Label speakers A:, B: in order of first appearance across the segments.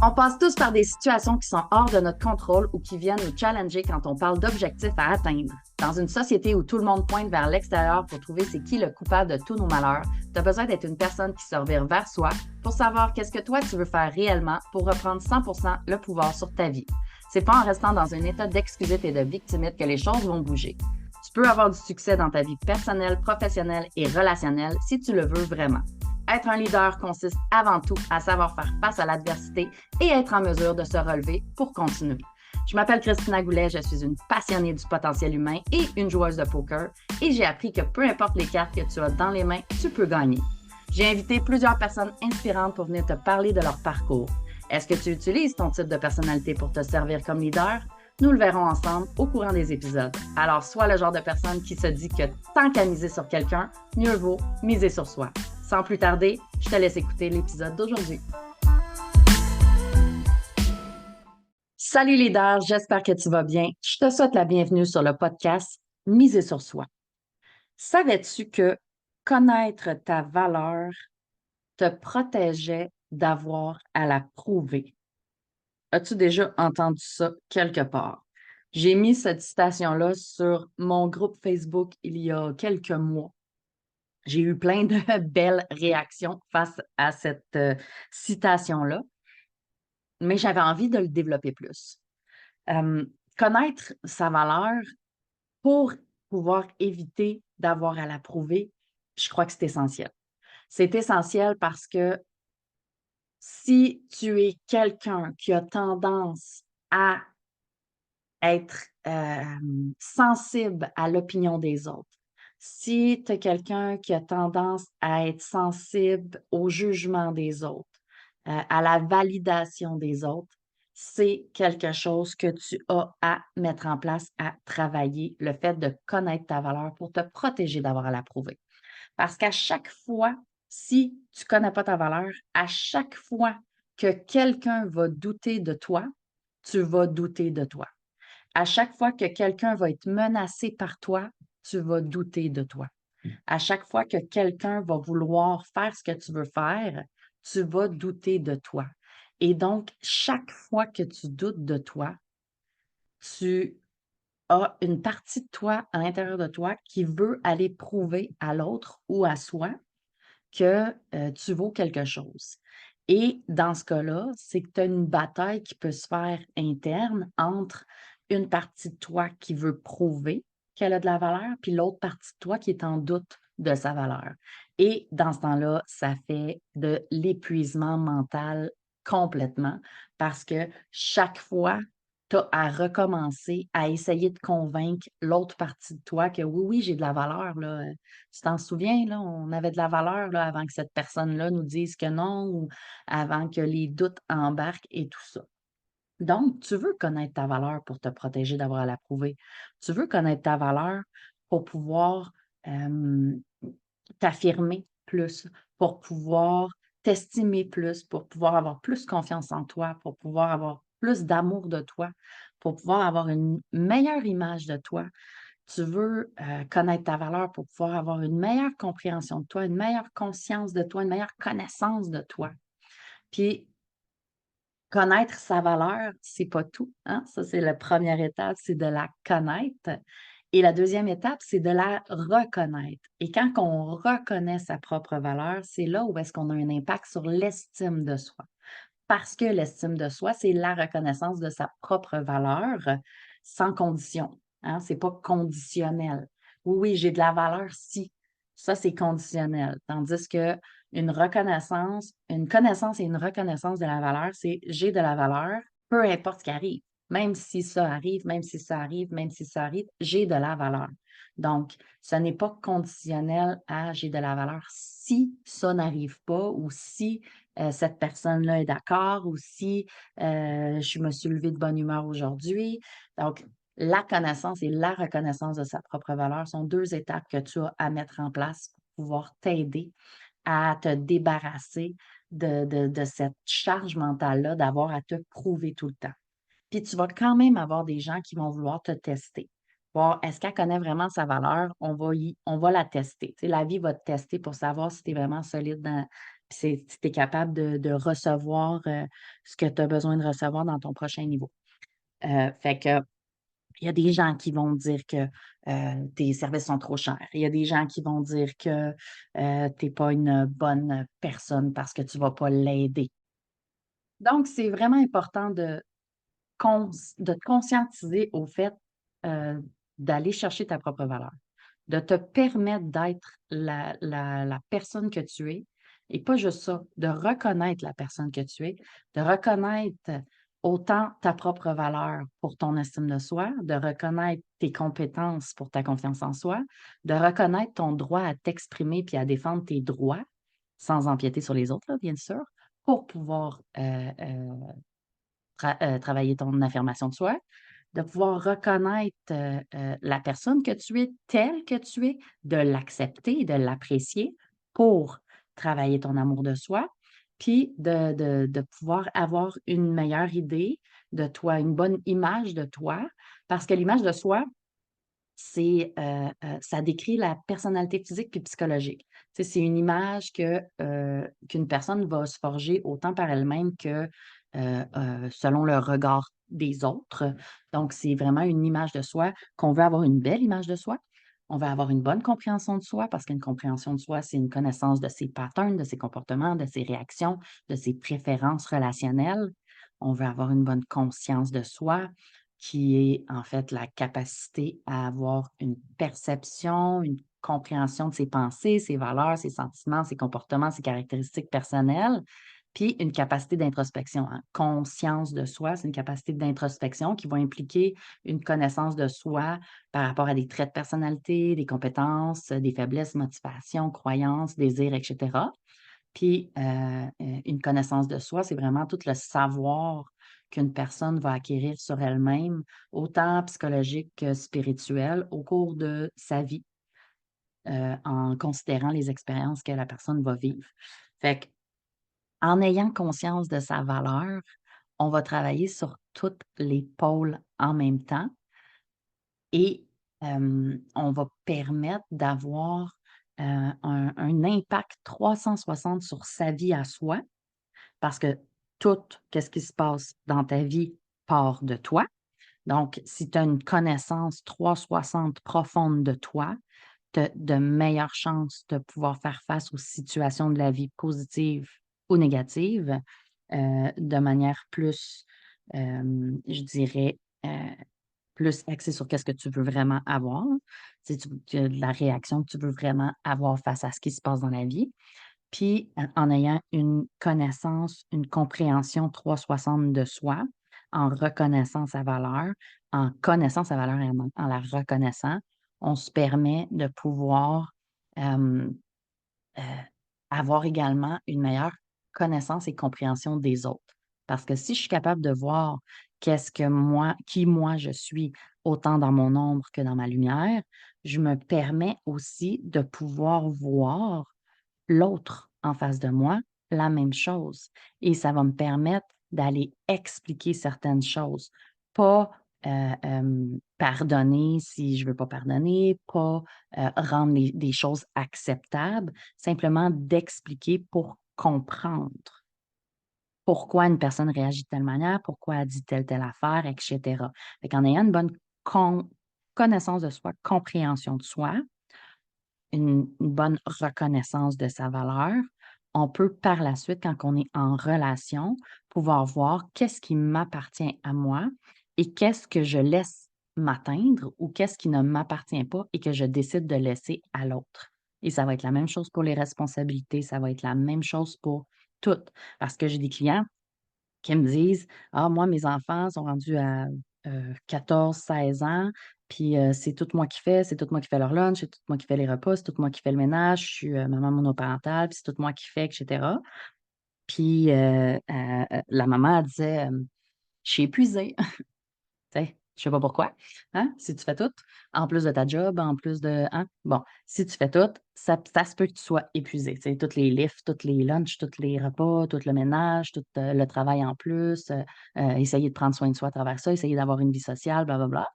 A: On passe tous par des situations qui sont hors de notre contrôle ou qui viennent nous challenger quand on parle d'objectifs à atteindre. Dans une société où tout le monde pointe vers l'extérieur pour trouver c'est qui le coupable de tous nos malheurs, tu as besoin d'être une personne qui se revire vers soi pour savoir qu'est-ce que toi tu veux faire réellement pour reprendre 100% le pouvoir sur ta vie. C'est pas en restant dans un état d'excusite et de victimite que les choses vont bouger. Tu peux avoir du succès dans ta vie personnelle, professionnelle et relationnelle si tu le veux vraiment. Être un leader consiste avant tout à savoir faire face à l'adversité et être en mesure de se relever pour continuer. Je m'appelle Christina Goulet, je suis une passionnée du potentiel humain et une joueuse de poker et j'ai appris que peu importe les cartes que tu as dans les mains, tu peux gagner. J'ai invité plusieurs personnes inspirantes pour venir te parler de leur parcours. Est-ce que tu utilises ton type de personnalité pour te servir comme leader? Nous le verrons ensemble au courant des épisodes. Alors, sois le genre de personne qui se dit que tant qu'à miser sur quelqu'un, mieux vaut miser sur soi. Sans plus tarder, je te laisse écouter l'épisode d'aujourd'hui. Salut leader, j'espère que tu vas bien. Je te souhaite la bienvenue sur le podcast Miser sur soi. Savais-tu que connaître ta valeur te protégeait d'avoir à la prouver? As-tu déjà entendu ça quelque part? J'ai mis cette citation-là sur mon groupe Facebook il y a quelques mois. J'ai eu plein de belles réactions face à cette citation-là, mais j'avais envie de le développer plus. Connaître sa valeur pour pouvoir éviter d'avoir à la prouver, je crois que c'est essentiel. C'est essentiel parce que si tu es quelqu'un qui a tendance à être sensible à l'opinion des autres, si tu es quelqu'un qui a tendance à être sensible au jugement des autres, à la validation des autres, c'est quelque chose que tu as à mettre en place, à travailler, le fait de connaître ta valeur pour te protéger d'avoir à la prouver. Parce qu'à chaque fois, si tu ne connais pas ta valeur, à chaque fois que quelqu'un va douter de toi, tu vas douter de toi. À chaque fois que quelqu'un va être menacé par toi, tu vas douter de toi. À chaque fois que quelqu'un va vouloir faire ce que tu veux faire, tu vas douter de toi. Et donc, chaque fois que tu doutes de toi, tu as une partie de toi à l'intérieur de toi qui veut aller prouver à l'autre ou à soi que tu vaux quelque chose. Et dans ce cas-là, c'est que tu as une bataille qui peut se faire interne entre une partie de toi qui veut prouver qu'elle a de la valeur, puis l'autre partie de toi qui est en doute de sa valeur. Et dans ce temps-là, ça fait de l'épuisement mental complètement parce que chaque fois, tu as à recommencer à essayer de convaincre l'autre partie de toi que oui, oui, j'ai de la valeur, là. Tu t'en souviens, là, on avait de la valeur là, avant que cette personne-là nous dise que non ou avant que les doutes embarquent et tout ça. Donc, tu veux connaître ta valeur pour te protéger d'avoir à la prouver. Tu veux connaître ta valeur pour pouvoir t'affirmer plus, pour pouvoir t'estimer plus, pour pouvoir avoir plus confiance en toi, pour pouvoir avoir plus d'amour de toi, pour pouvoir avoir une meilleure image de toi. Tu veux connaître ta valeur pour pouvoir avoir une meilleure compréhension de toi, une meilleure conscience de toi, une meilleure connaissance de toi. Puis, connaître sa valeur, c'est pas tout, hein? Ça, c'est la première étape, c'est de la connaître. Et la deuxième étape, c'est de la reconnaître. Et quand on reconnaît sa propre valeur, c'est là où est-ce qu'on a un impact sur l'estime de soi. Parce que l'estime de soi, c'est la reconnaissance de sa propre valeur sans condition, hein? C'est pas conditionnel. Oui, oui, j'ai de la valeur si. Ça, c'est conditionnel. Tandis que une connaissance et une reconnaissance de la valeur, c'est j'ai de la valeur, peu importe ce qui arrive. Même si ça arrive, même si ça arrive, même si ça arrive, j'ai de la valeur. Donc, ce n'est pas conditionnel à j'ai de la valeur si ça n'arrive pas ou si cette personne-là est d'accord ou si je me suis levée de bonne humeur aujourd'hui. Donc, la connaissance et la reconnaissance de sa propre valeur sont deux étapes que tu as à mettre en place pour pouvoir t'aider à te débarrasser de cette charge mentale-là d'avoir à te prouver tout le temps. Puis tu vas quand même avoir des gens qui vont vouloir te tester. Voir est-ce qu'elle connaît vraiment sa valeur? On va la tester. Tu sais, la vie va te tester pour savoir si tu es vraiment solide Puis si tu es capable de recevoir, ce que tu as besoin de recevoir dans ton prochain niveau. Fait que il y a des gens qui vont dire que, tes services sont trop chers. Il y a des gens qui vont dire que, tu es pas une bonne personne parce que tu vas pas l'aider. Donc c'est vraiment important de te conscientiser au fait, heu, d'aller chercher ta propre valeur, de te permettre d'être la personne que tu es et pas juste ça, de reconnaître la personne que tu es, de reconnaître autant ta propre valeur pour ton estime de soi, de reconnaître tes compétences pour ta confiance en soi, de reconnaître ton droit à t'exprimer puis à défendre tes droits, sans empiéter sur les autres là, bien sûr, pour pouvoir, travailler ton affirmation de soi, de pouvoir reconnaître, la personne que tu es, telle que tu es, de l'accepter, de l'apprécier pour travailler ton amour de soi, puis de pouvoir avoir une meilleure idée de toi, une bonne image de toi. Parce que l'image de soi, ça décrit la personnalité physique puis psychologique. Tu sais, c'est une image qu'une personne va se forger autant par elle-même que, selon le regard des autres. Donc c'est vraiment une image de soi, qu'on veut avoir une belle image de soi. On veut avoir une bonne compréhension de soi parce qu'une compréhension de soi, c'est une connaissance de ses patterns, de ses comportements, de ses réactions, de ses préférences relationnelles. On veut avoir une bonne conscience de soi qui est en fait la capacité à avoir une perception, une compréhension de ses pensées, ses valeurs, ses sentiments, ses comportements, ses caractéristiques personnelles, puis une capacité d'introspection, hein. Conscience de soi, c'est une capacité d'introspection qui va impliquer une connaissance de soi par rapport à des traits de personnalité, des compétences, des faiblesses, motivations, croyances, désirs, et cetera. Puis, une connaissance de soi, c'est vraiment tout le savoir qu'une personne va acquérir sur elle-même, autant psychologique que spirituel, au cours de sa vie, en considérant les expériences que la personne va vivre. Fait qu'en ayant conscience de sa valeur, on va travailler sur toutes les pôles en même temps et on va permettre d'avoir, un impact 360 sur sa vie à soi. Parce que tout qu'est-ce qui se passe dans ta vie part de toi. Donc, si tu as une connaissance 360 profonde de toi, tu as de meilleures chances de pouvoir faire face aux situations de la vie positives ou négatives, de manière plus, je dirais, plus axée sur qu'est-ce que tu veux vraiment avoir. Si tu que la réaction que tu veux vraiment avoir face à ce qui se passe dans la vie. Puis, en ayant une connaissance, une compréhension 360 de soi, en reconnaissant sa valeur, en connaissant sa valeur et en la reconnaissant, on se permet de pouvoir, hem, heu, avoir également une meilleure connaissance et compréhension des autres. Parce que si je suis capable de voir qu'est-ce que moi qui moi je suis, autant dans mon ombre que dans ma lumière, je me permets aussi de pouvoir voir l'autre en face de moi, la même chose et ça va me permettre d'aller expliquer certaines choses. Pas, pardonner si je veux pas pardonner, pas, rendre les des choses acceptables, simplement d'expliquer pour comprendre pourquoi une personne réagit de telle manière, pourquoi elle dit telle affaire et cetera. Fait qu'en ayant une bonne connaissance de soi, compréhension de soi, une bonne reconnaissance de sa valeur, on peut par la suite, quand on est en relation, pouvoir voir qu'est-ce qui m'appartient à moi et qu'est-ce que je laisse m'atteindre ou qu'est-ce qui ne m'appartient pas et que je décide de laisser à l'autre. Et ça va être la même chose pour les responsabilités, ça va être la même chose pour tout. Parce que j'ai des clients qui me disent: «Ah moi, mes enfants sont rendus à, 14-16 ans, puis, c'est tout moi qui fais, c'est tout moi qui fais leur lunch, c'est tout moi qui fais les repas, c'est tout moi qui fais le ménage, je suis, maman monoparentale, puis c'est tout moi qui fais» et cetera. Puis, la maman, elle disait, «Je suis épuisée». Tu sais? Je sais pas pourquoi, hein? Si tu fais tout, en plus de ta job, en plus de hein? Bon, si tu fais tout, ça se peut que tu sois épuisé, tu sais, toutes les lifts, toutes les lunchs, tous les repas, tout le ménage, tout, le travail en plus, essayer de prendre soin de soi à travers ça, essayer d'avoir une vie sociale, blablabla.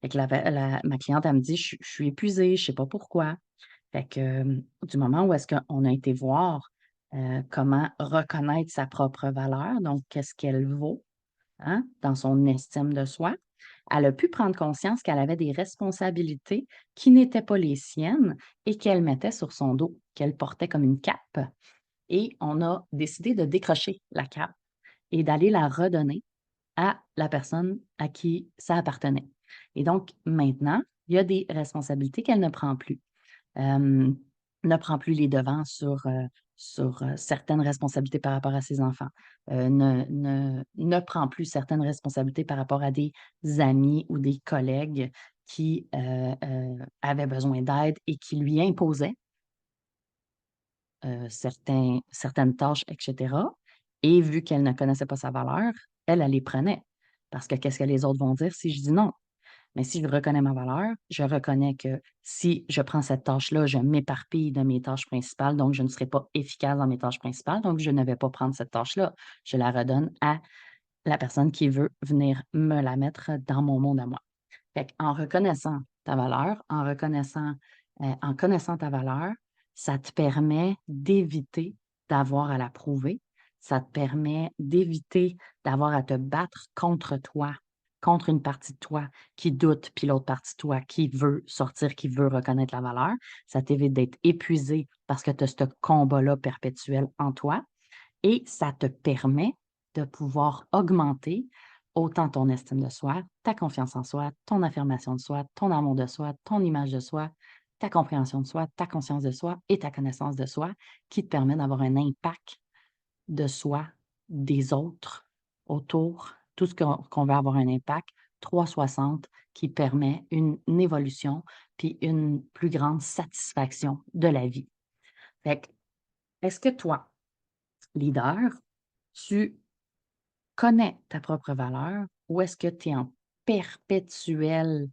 A: Fait que ma cliente, elle me dit: «Je suis épuisée, je sais pas pourquoi». Fait que, du moment où est-ce qu'on a été voir comment reconnaître sa propre valeur, donc qu'est-ce qu'elle vaut, hein, dans son estime de soi. Elle a pu prendre conscience qu'elle avait des responsabilités qui n'étaient pas les siennes et qu'elle mettait sur son dos, qu'elle portait comme une cape. Et on a décidé de décrocher la cape et d'aller la redonner à la personne à qui ça appartenait. Et donc, maintenant, il y a des responsabilités qu'elle ne prend plus. Ne prend plus les devants sur certaines responsabilités par rapport à ses enfants, ne prend plus certaines responsabilités par rapport à des amis ou des collègues qui, avaient besoin d'aide et qui lui imposaient, certaines tâches et cetera. Et vu qu'elle ne connaissait pas sa valeur, elle les prenait. Parce que qu'est-ce que les autres vont dire si je dis non? Mais si je reconnais ma valeur, je reconnais que si je prends cette tâche-là, je m'éparpille de mes tâches principales, donc je ne serai pas efficace dans mes tâches principales, donc je ne vais pas prendre cette tâche-là. Je la redonne à la personne qui veut venir me la mettre dans mon monde à moi. Fait en reconnaissant ta valeur, en connaissant ta valeur, ça te permet d'éviter d'avoir à la prouver. Ça te permet d'éviter d'avoir à te battre contre toi, contre une partie de toi qui doute, puis l'autre partie de toi qui veut sortir, qui veut reconnaître la valeur. Ça t'évite d'être épuisé parce que tu as ce combat-là perpétuel en toi et ça te permet de pouvoir augmenter autant ton estime de soi, ta confiance en soi, ton affirmation de soi, ton amour de soi, ton image de soi, ta compréhension de soi, ta conscience de soi et ta connaissance de soi qui te permet d'avoir un impact de soi, des autres, autour, tout ce qu'on veut avoir un impact 360 qui permet une évolution puis une plus grande satisfaction de la vie. Fait que, est-ce que toi, leader, tu connais ta propre valeur ou est-ce que tu es en perpétuel,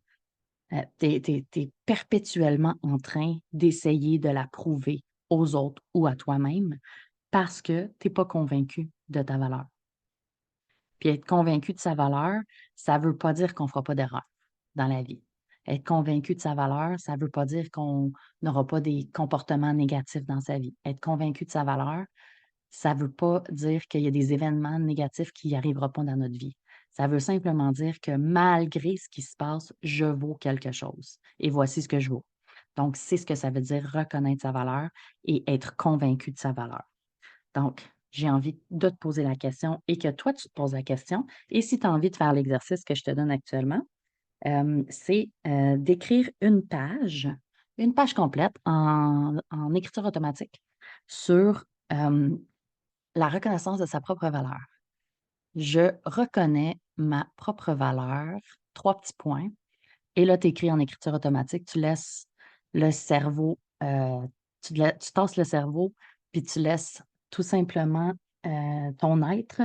A: tu perpétuellement en train d'essayer de la prouver aux autres ou à toi-même parce que tu es pas convaincu de ta valeur? Puis être convaincu de sa valeur, ça veut pas dire qu'on fera pas d'erreur dans la vie. Être convaincu de sa valeur, ça veut pas dire qu'on n'aura pas des comportements négatifs dans sa vie. Être convaincu de sa valeur, ça veut pas dire qu'il y a des événements négatifs qui arriveront pas dans notre vie. Ça veut simplement dire que malgré ce qui se passe, je vaux quelque chose et voici ce que je vaux. Donc, c'est ce que ça veut dire reconnaître sa valeur et être convaincu de sa valeur. Donc, j'ai envie de te poser la question et que toi, tu te poses la question. Et si tu as envie de faire l'exercice que je te donne actuellement, c'est d'écrire une page complète en écriture automatique sur la reconnaissance de sa propre valeur. Je reconnais ma propre valeur, 3 petits points. Et là, tu écris en écriture automatique, tu laisses le cerveau, tu tasses le cerveau, puis tu laisses tout simplement ton être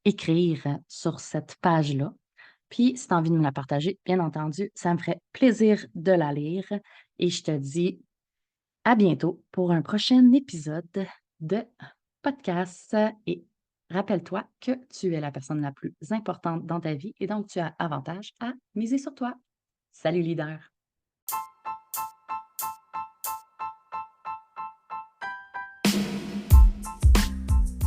A: écrire sur cette page-là. Puis, si tu as envie de me la partager, bien entendu, ça me ferait plaisir de la lire. Et je te dis à bientôt pour un prochain épisode de podcast. Et rappelle-toi que tu es la personne la plus importante dans ta vie et donc tu as avantage à miser sur toi. Salut leader!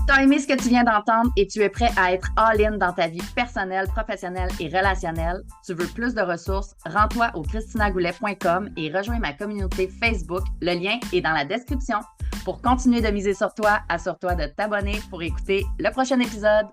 A: Tu as aimé ce que tu viens d'entendre et tu es prêt à être all-in dans ta vie personnelle, professionnelle et relationnelle. Tu veux plus de ressources? Rends-toi au christinagoulet.com et rejoins ma communauté Facebook. Le lien est dans la description. Pour continuer de miser sur toi, assure-toi de t'abonner pour écouter le prochain épisode.